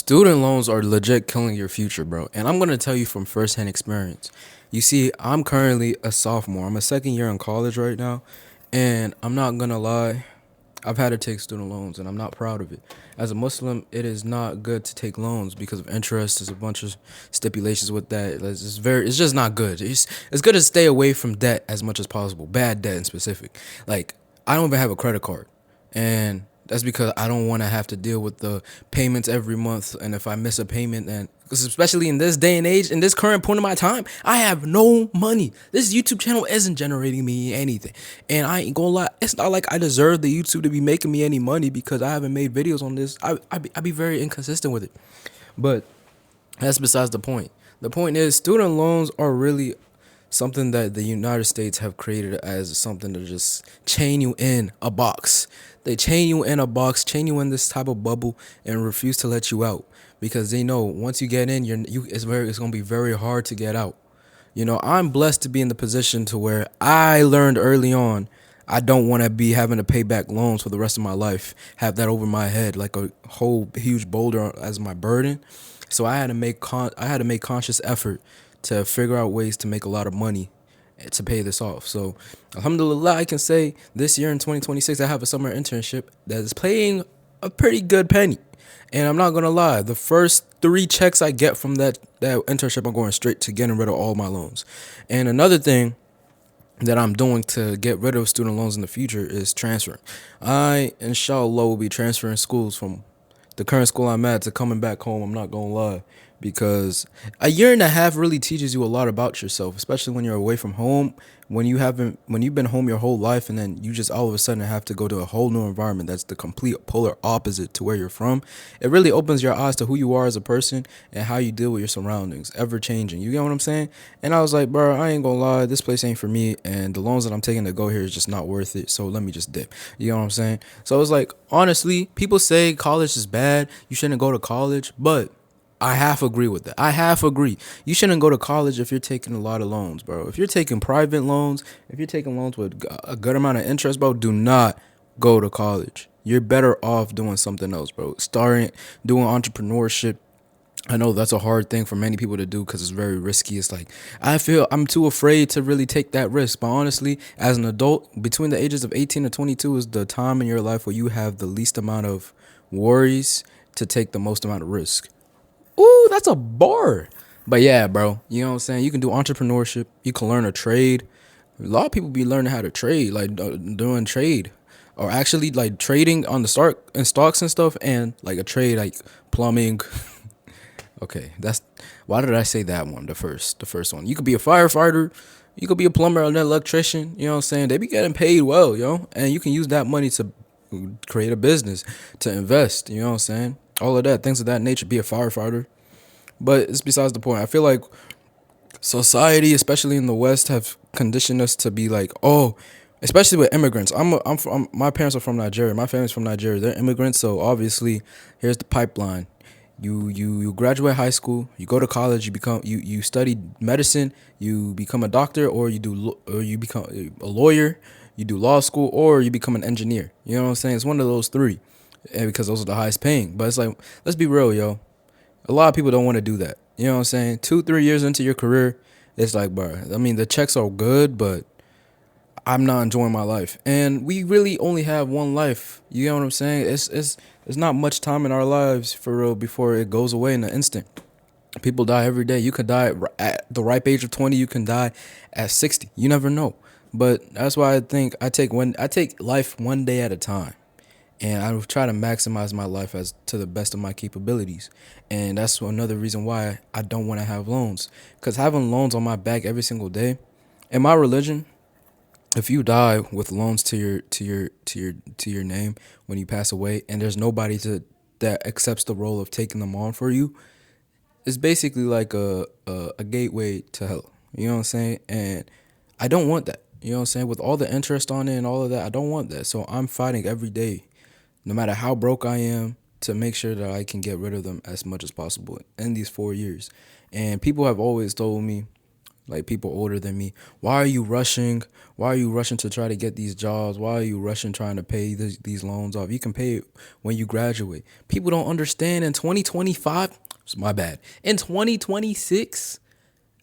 Student loans are legit killing your future, bro. And I'm gonna tell you from firsthand experience. You see, I'm currently a sophomore. I'm a second year in college right now, and I'm not gonna lie. I've had to take student loans, and I'm not proud of it. As a Muslim, it is not good to take loans because of interest. There's a bunch of stipulations with that. It's just not good. It's good to stay away from debt as much as possible. Bad debt in specific. Like I don't even have a credit card, and that's because I don't want to have to deal with the payments every month. And if I miss a payment, then because especially in this day and age, in this current point of my time, I have no money. This YouTube channel isn't generating me anything, and I ain't gonna lie. It's not like I deserve the YouTube to be making me any money because I haven't made videos on this. I be very inconsistent with it, but that's besides the point. The point is, student loans are really something that the United States have created as something to just chain you in a box. They chain you in a box, chain you in this type of bubble, and refuse to let you out because they know once you get in, it's gonna be very hard to get out. I'm blessed to be in the position to where I learned early on. I don't want to be having to pay back loans for the rest of my life, have that over my head like a whole huge boulder as my burden. So I had to make conscious effort to figure out ways to make a lot of money to pay this off. So, alhamdulillah, I can say this year in 2026, I have a summer internship that is paying a pretty good penny. And I'm not gonna lie, the first three checks I get from that internship, I'm going straight to getting rid of all my loans. And another thing that I'm doing to get rid of student loans in the future is transferring. I, inshallah, will be transferring schools from the current school I'm at to coming back home. I'm not gonna lie, because a year and a half really teaches you a lot about yourself, especially when you're away from home. When you've been home your whole life, and then you just all of a sudden have to go to a whole new environment that's the complete polar opposite to where you're from. It really opens your eyes to who you are as a person and how you deal with your surroundings, ever changing. You get what I'm saying? And I was like, bro, I ain't gonna lie, this place ain't for me, and the loans that I'm taking to go here is just not worth it. So let me just dip. You know what I'm saying? So it's like, honestly, people say college is bad, you shouldn't go to college, but I half agree with that. I half agree. You shouldn't go to college if you're taking a lot of loans, bro. If you're taking private loans, if you're taking loans with a good amount of interest, bro, do not go to college. You're better off doing something else, bro. Doing entrepreneurship. I know that's a hard thing for many people to do because it's very risky. It's like, I feel I'm too afraid to really take that risk. But honestly, as an adult, between the ages of 18 and 22 is the time in your life where you have the least amount of worries to take the most amount of risk. Ooh, that's a bar. But yeah, bro, you know what I'm saying? You can do entrepreneurship. You can learn a trade. A lot of people be learning how to trade, like doing trade, or actually like trading on the start and stocks and stuff, and like a trade like plumbing. Okay, that's why did I say that one? The first one. You could be a firefighter. You could be a plumber or an electrician. You know what I'm saying? They be getting paid well, yo, and you can use that money to create a business, to invest. You know what I'm saying? All of that, things of that nature. Be a firefighter. But it's besides the point. I feel like society, especially in the West, have conditioned us to be like, oh, especially with immigrants. My parents are from Nigeria. My family's from Nigeria. They're immigrants, so obviously, here's the pipeline. You graduate high school, you go to college, you study medicine, you become a doctor, or you become a lawyer, you do law school, or you become an engineer. You know what I'm saying? It's one of those three, and because those are the highest paying. But it's like, let's be real, yo. A lot of people don't want to do that. You know what I'm saying? 2-3 years into your career, it's like, bro. I mean, the checks are good, but I'm not enjoying my life. And we really only have one life. You know what I'm saying? It's not much time in our lives for real before it goes away in an instant. People die every day. You could die at the ripe age of 20. You can die at 60. You never know. But that's why I think I take life one day at a time, and I try to maximize my life as to the best of my capabilities. And that's another reason why I don't want to have loans, because having loans on my back every single day, in my religion, if you die with loans to your name when you pass away, and there's nobody to that accepts the role of taking them on for you, it's basically like a gateway to hell. You know what I'm saying? And I don't want that. You know what I'm saying? With all the interest on it and all of that, I don't want that. So I'm fighting every day, no matter how broke I am, to make sure that I can get rid of them as much as possible in these 4 years. And people have always told me, like people older than me. Why are you rushing? Why are you rushing to try to get these jobs? Why are you rushing trying to pay these loans off? You can pay it when you graduate. People don't understand in 2025, it's my bad. In 2026,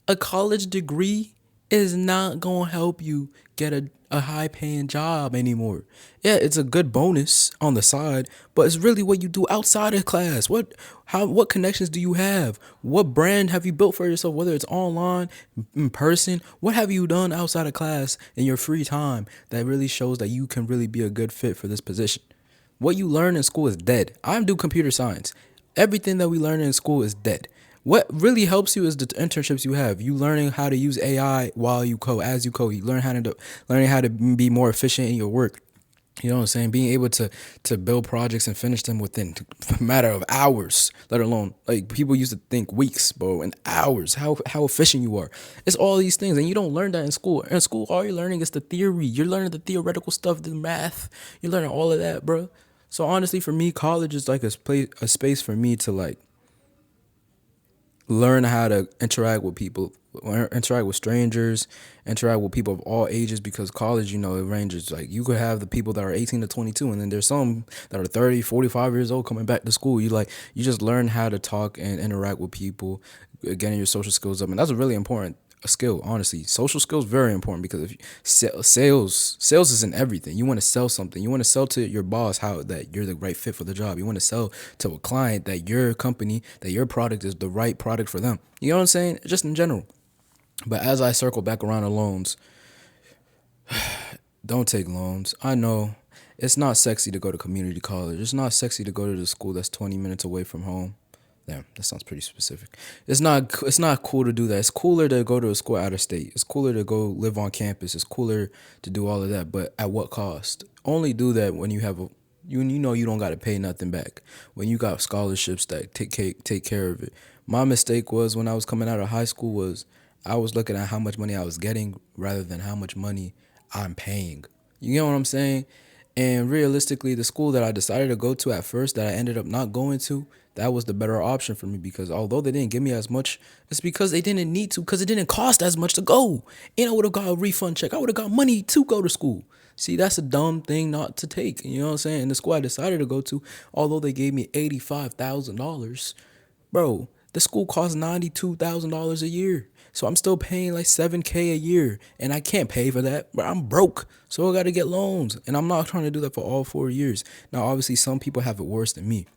a college degree is not going to help you get a high paying job anymore. Yeah, it's a good bonus on the side, but it's really what you do outside of class. What connections do you have? What brand have you built for yourself, whether it's online, in person? What have you done outside of class in your free time that really shows that you can really be a good fit for this position? What you learn in school is dead. I do computer science. Everything that we learn in school is dead. What really helps you is the internships you have. You learning how to use AI while you code, as you code. You learning how to be more efficient in your work. You know what I'm saying? Being able to build projects and finish them within a matter of hours, let alone like people used to think weeks, bro, and hours. How efficient you are. It's all these things, and you don't learn that in school. In school, all you're learning is the theory. You're learning the theoretical stuff, the math. You're learning all of that, bro. So honestly, for me, college is like a space for me to like learn how to interact with people, interact with strangers, interact with people of all ages, because college, it ranges. Like you could have the people that are 18 to 22, and then there's some that are 30, 45 years old coming back to school. You just learn how to talk and interact with people, getting your social skills up, and that's a really important a skill. Honestly, social skills very important, because if you, sales is in everything. You want to sell something. You want to sell to your boss how that you're the right fit for the job. You want to sell to a client that your company, that your product is the right product for them. You know what I'm saying? Just in general. But as I circle back around to loans, don't take loans. I know it's not sexy to go to community college. It's not sexy to go to the school that's 20 minutes away from home. Damn, that sounds pretty specific. It's not cool to do that. It's cooler to go to a school out of state. It's cooler to go live on campus. It's cooler to do all of that, but at what cost? Only do that when you have a you know you don't got to pay nothing back. When you got scholarships that take care of it. My mistake was when I was coming out of high school was I was looking at how much money I was getting rather than how much money I'm paying. You know what I'm saying? And realistically, the school that I decided to go to at first that I ended up not going to, that was the better option for me, because although they didn't give me as much, it's because they didn't need to, because it didn't cost as much to go. And I would have got a refund check. I would have got money to go to school. See, that's a dumb thing not to take. You know what I'm saying? And the school I decided to go to, although they gave me $85,000, bro, the school costs $92,000 a year. So I'm still paying like 7K a year, and I can't pay for that. But I'm broke, so I got to get loans, and I'm not trying to do that for all 4 years. Now, obviously, some people have it worse than me.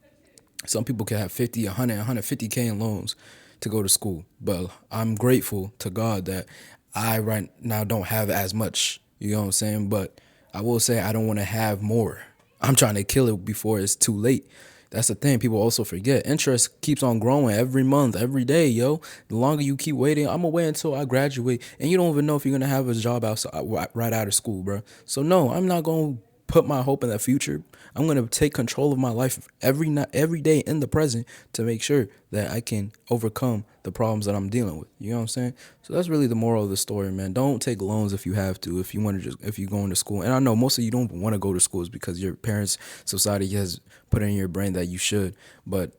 Some people can have 50, 100, 150K in loans to go to school. But I'm grateful to God that I right now don't have as much. You know what I'm saying? But I will say I don't want to have more. I'm trying to kill it before it's too late. That's the thing. People also forget. Interest keeps on growing every month, every day, yo. The longer you keep waiting, I'm gonna wait until I graduate, and you don't even know if you're gonna have a job outside right out of school, bro. So no, I'm not gonna put my hope in the future. I'm gonna take control of my life every night, every day in the present, to make sure that I can overcome the problems that I'm dealing with. You know what I'm saying? So that's really the moral of the story, man. Don't take loans if you have to. If you want to if you're going to school, and I know most of you don't want to go to schools because your parents' society has put in your brain that you should. But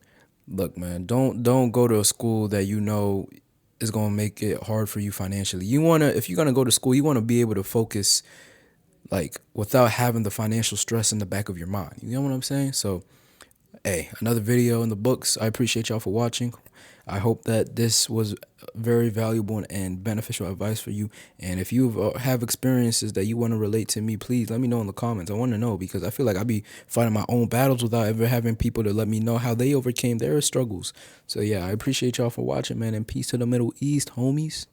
look, man, don't go to a school that you know is gonna make it hard for you financially. If you're gonna go to school, you wanna be able to focus like without having the financial stress in the back of your mind. You know what I'm saying? So, hey, another video in the books. I appreciate y'all for watching. I hope that this was very valuable and beneficial advice for you. And if you have experiences that you want to relate to me, please let me know in the comments. I want to know, because I feel like I be fighting my own battles without ever having people to let me know how they overcame their struggles. So yeah, I appreciate y'all for watching, man. And peace to the Middle East, homies.